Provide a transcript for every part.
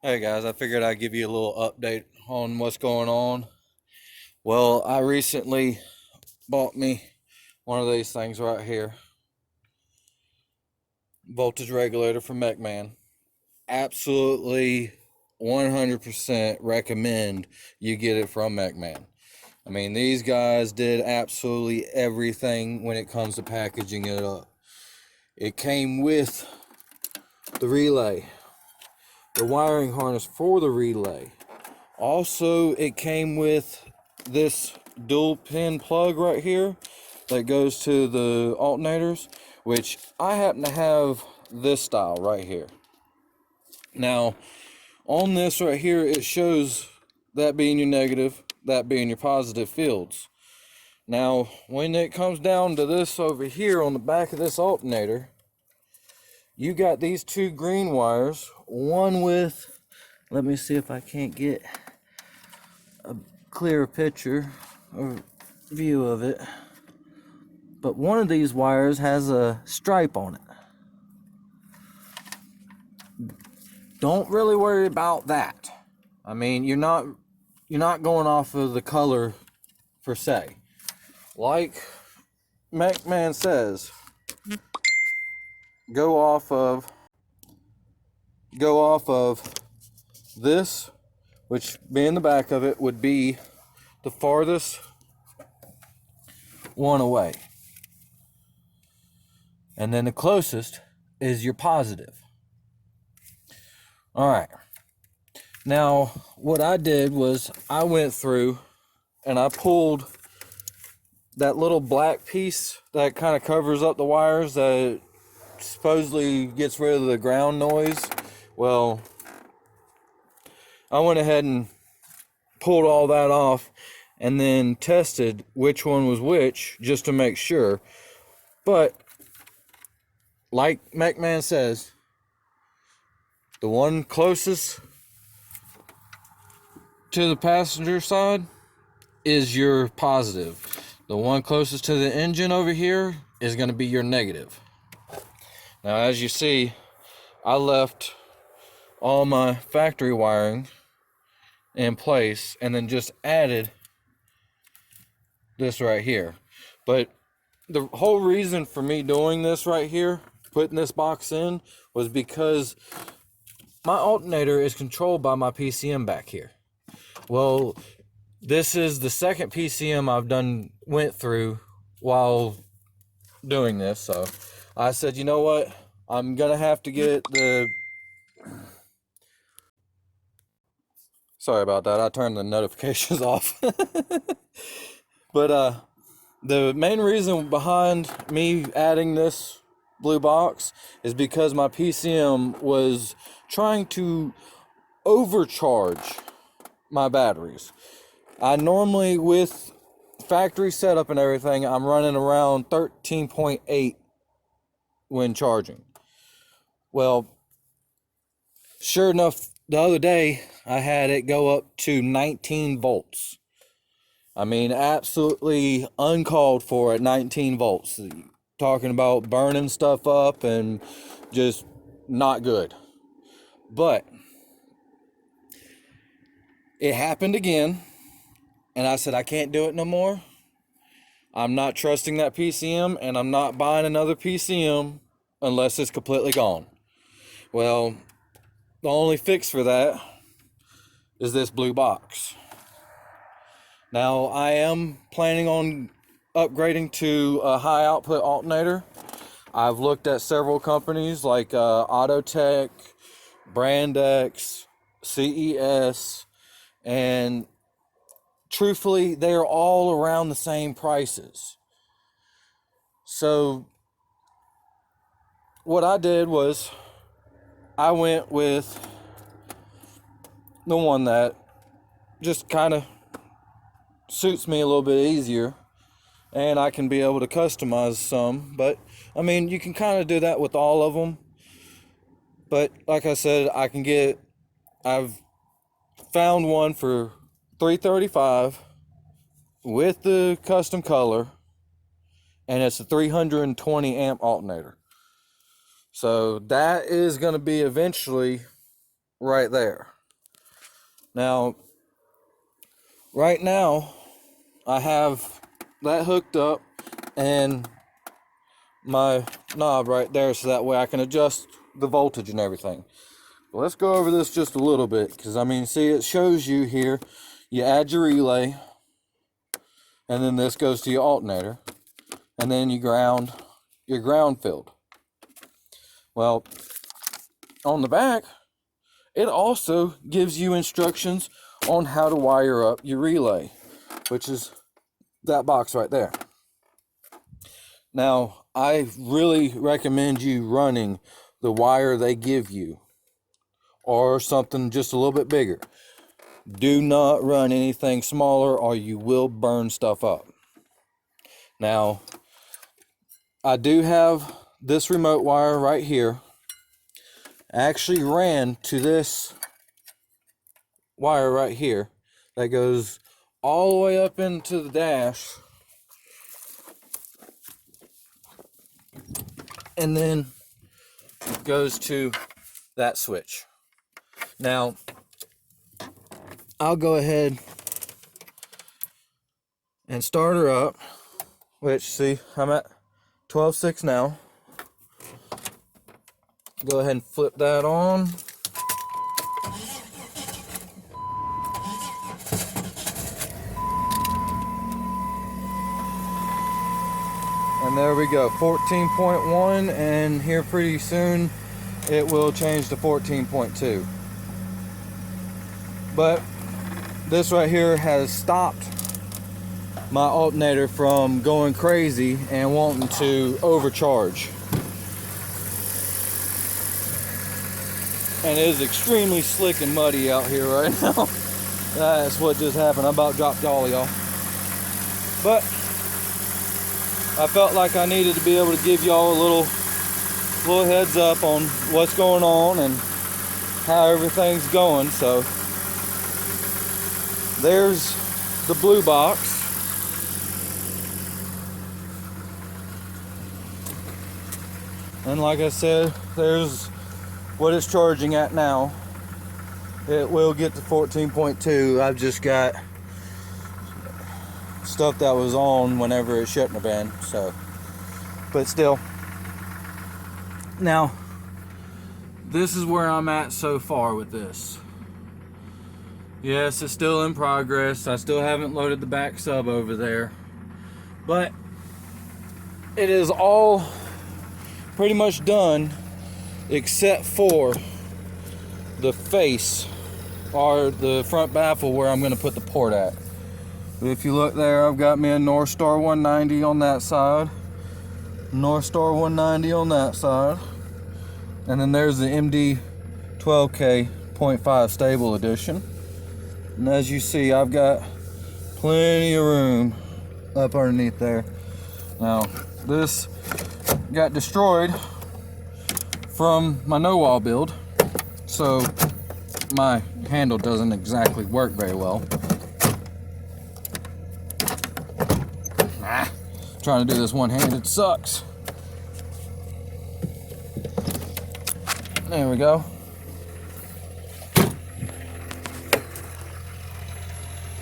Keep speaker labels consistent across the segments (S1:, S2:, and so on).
S1: Hey guys, I figured I'd give you a little update on what's going on. Well, I recently bought me one of these things right here, voltage regulator from Mechman. Absolutely 100% recommend you get it from Mechman. I mean, these guys did absolutely everything when it comes to packaging it up. It came with the relay, the wiring harness for the relay. Also, it came with this dual pin plug right here that goes to the alternators, which I happen to have this style right here. Now, on this right here, it shows that being your negative, that being your positive fields. Now, when it comes down to this over here on the back of this alternator, you got these two green wires, one with, let me see if I can't get a clear picture or view of it, but one of these wires has a stripe on it. Don't really worry about that. I mean, you're not going off of the color per se. Like Mechman says, go off of this, which being the back of it would be the farthest one away. And then the closest is your positive. All right. Now, what I did was I went through and I pulled that little black piece that kind of covers up the wires that supposedly gets rid of the ground noise. Well, I went ahead and pulled all that off and then tested which one was which just to make sure. But like Mechman says, the one closest to the passenger side is your positive. The one closest to the engine over here is going to be your negative. Now, as you see, I left all my factory wiring in place and then just added this right here. But the whole reason for me doing this right here, putting this box in, was because my alternator is controlled by my PCM back here. Well, this is the second PCM I've went through while doing this, so I said, you know what, I'm gonna have to get the, sorry about that, I turned the notifications off. But the main reason behind me adding this blue box is because my PCM was trying to overcharge my batteries. I normally, with factory setup and everything, I'm running around 13.8 when charging. Well, sure enough, the other day I had it go up to 19 volts. I mean, absolutely uncalled for at 19 volts. Talking about burning stuff up and just not good. But it happened again, and I said, I can't do it no more. I'm not trusting that PCM, and I'm not buying another PCM unless it's completely gone. Well, the only fix for that is this blue box. Now, I am planning on upgrading to a high output alternator. I've looked at several companies like Autotech, Brandex, CES, and truthfully, they are all around the same prices. So what I did was I went with the one that just kind of suits me a little bit easier, and I can be able to customize some. But I mean, you can kind of do that with all of them. But like I said, I've found one for $335 with the custom color, and it's a 320 amp alternator. So that is going to be eventually right there. Now, right now, I have that hooked up and my knob right there, so that way I can adjust the voltage and everything. Let's go over this just a little bit, because I mean, see, it shows you here, you add your relay, and then this goes to your alternator, and then you ground your ground field. Well, on the back, it also gives you instructions on how to wire up your relay, which is that box right there. Now, I really recommend you running the wire they give you, or something just a little bit bigger. Do not run anything smaller, or you will burn stuff up. Now, I do have this remote wire right here. Actually ran to this wire right here that goes all the way up into the dash, and then it goes to that switch. Now, I'll go ahead and start her up, which, see, I'm at 12.6 now. Go ahead and flip that on. And there we go, 14.1, and here pretty soon it will change to 14.2. But this right here has stopped my alternator from going crazy and wanting to overcharge. And it is extremely slick and muddy out here right now. That's what just happened. I about dropped all y'all. But I felt like I needed to be able to give y'all a little heads up on what's going on and how everything's going. So there's the blue box. And like I said, there's what it's charging at now. It will get to 14.2. I've just got stuff that was on whenever it shouldn't have been, so, but still. Now, this is where I'm at so far with this. Yes, it's still in progress. I still haven't loaded the back sub over there, but it is all pretty much done except for the face, or the front baffle, where I'm going to put the port at. If you look there, I've got me a North Star 190 on that side, North Star 190 on that side, and then there's the MD 12K 0.5 stable edition. And as you see, I've got plenty of room up underneath there. Now, this got destroyed from my no-wall build, so my handle doesn't exactly work very well. Trying to do this one-handed sucks. There we go.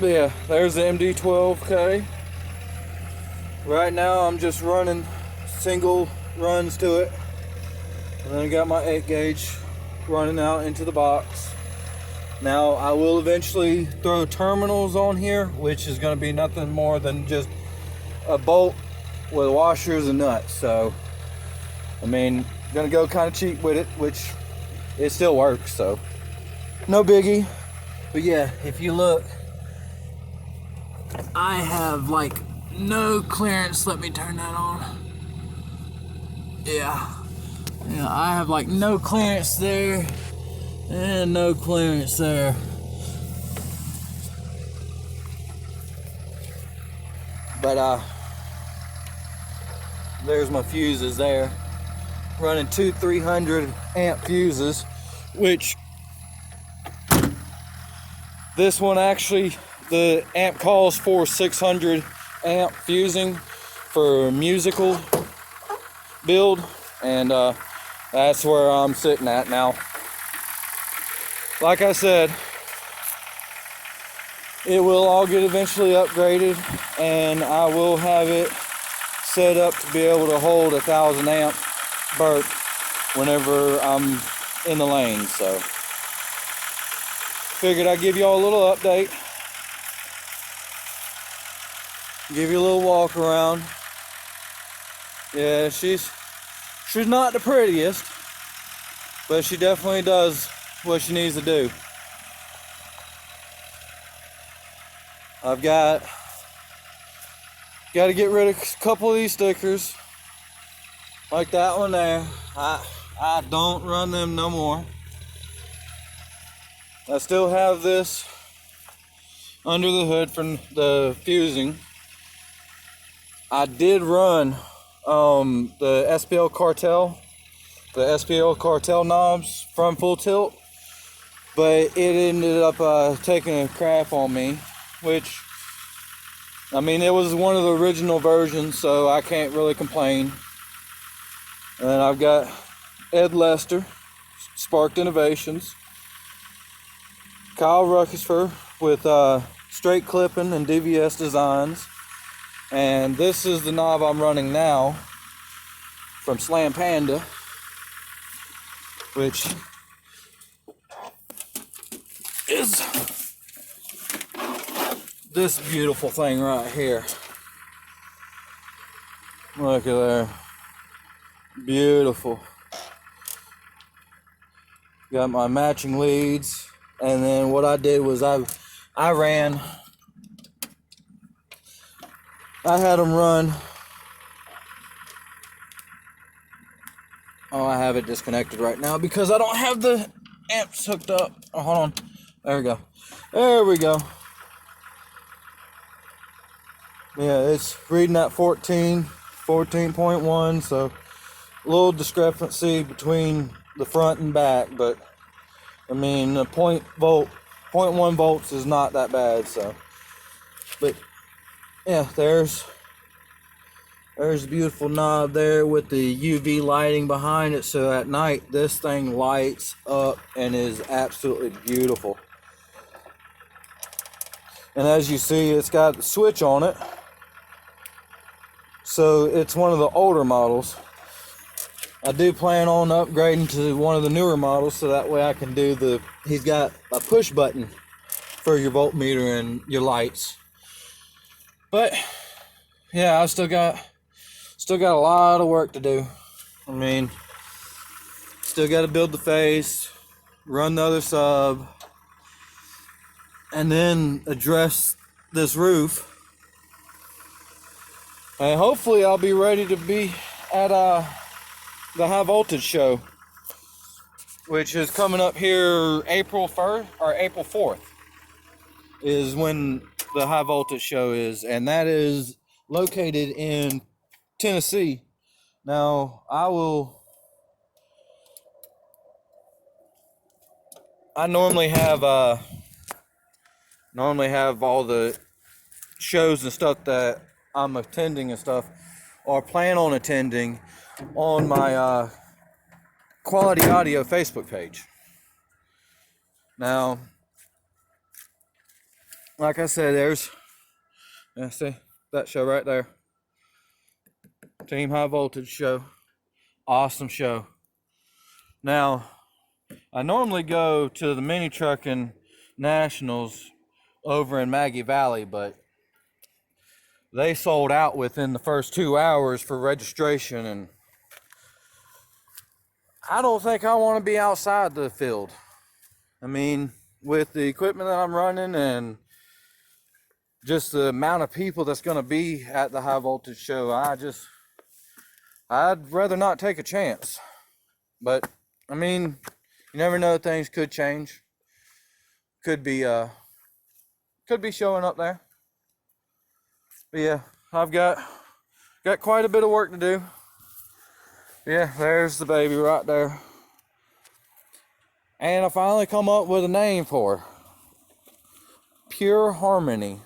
S1: But yeah, there's the MD12K. Right now I'm just running single runs to it. And then I got my 8 gauge running out into the box. Now I will eventually throw terminals on here, which is going to be nothing more than just a bolt with washers and nuts. So I mean, gonna go kind of cheap with it, which it still works, so no biggie. But yeah, if you look, I have like no clearance. Let me turn that on. Yeah, I have like no clearance there and no clearance there. But there's my fuses there, running two 300 amp fuses, which this one actually, the amp calls for 600 amp fusing for musical build, and that's where I'm sitting at now. like I said, it will all get eventually upgraded, and I will have it set up to be able to hold 1,000 amp burp whenever I'm in the lane. So figured I'd give y'all a little update, give you a little walk around. Yeah, she's not the prettiest, but she definitely does what she needs to do. I've got to get rid of a couple of these stickers, like that one there. I don't run them no more. I still have this under the hood from the fusing. I did run the SPL cartel knobs from full tilt, but it ended up taking a crap on me, which, I mean, it was one of the original versions, so I can't really complain. And I've got Ed Lester, Sparked Innovations, Kyle Ruckersfer with straight clipping and DVS designs, and this is the knob I'm running now from Slam Panda, which is this beautiful thing right here. Look at there. Beautiful. Got my matching leads, and then what I did was I had them run. Oh, I have it disconnected right now because I don't have the amps hooked up. Oh, hold on. There we go. There we go. Yeah, it's reading at 14.1, so a little discrepancy between the front and back, but I mean, 0.1 volts is not that bad, so. But yeah, there's a beautiful knob there with the UV lighting behind it, so at night this thing lights up and is absolutely beautiful. And as you see, it's got the switch on it, so it's one of the older models. I do plan on upgrading to one of the newer models, so that way I can do he's got a push button for your voltmeter and your lights. But yeah, I still got a lot of work to do. I mean, still got to build the face, run the other sub, and then address this roof. And hopefully I'll be ready to be at the high voltage show, which is coming up here April 1st or April 4th is when the high voltage show is, and that is located in Tennessee. Now I normally have all the shows and stuff that I'm attending and stuff, or plan on attending, on my Quality Audio Facebook page. Now, like I said, see that show right there, Team High Voltage show, awesome show. Now, I normally go to the mini trucking nationals over in Maggie Valley, but they sold out within the first 2 hours for registration, and I don't think I want to be outside the field. I mean, with the equipment that I'm running and just the amount of people that's going to be at the high voltage show, I'd rather not take a chance. But I mean, you never know, things could change. Could be showing up there. But yeah, I've got quite a bit of work to do. Yeah, there's the baby right there. And I finally come up with a name for her. Pure Harmony.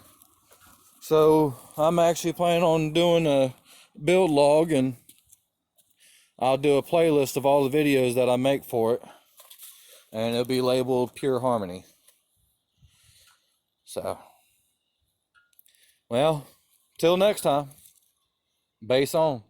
S1: So I'm actually planning on doing a build log, and I'll do a playlist of all the videos that I make for it. and it'll be labeled Pure Harmony. So, well, till next time, bass on.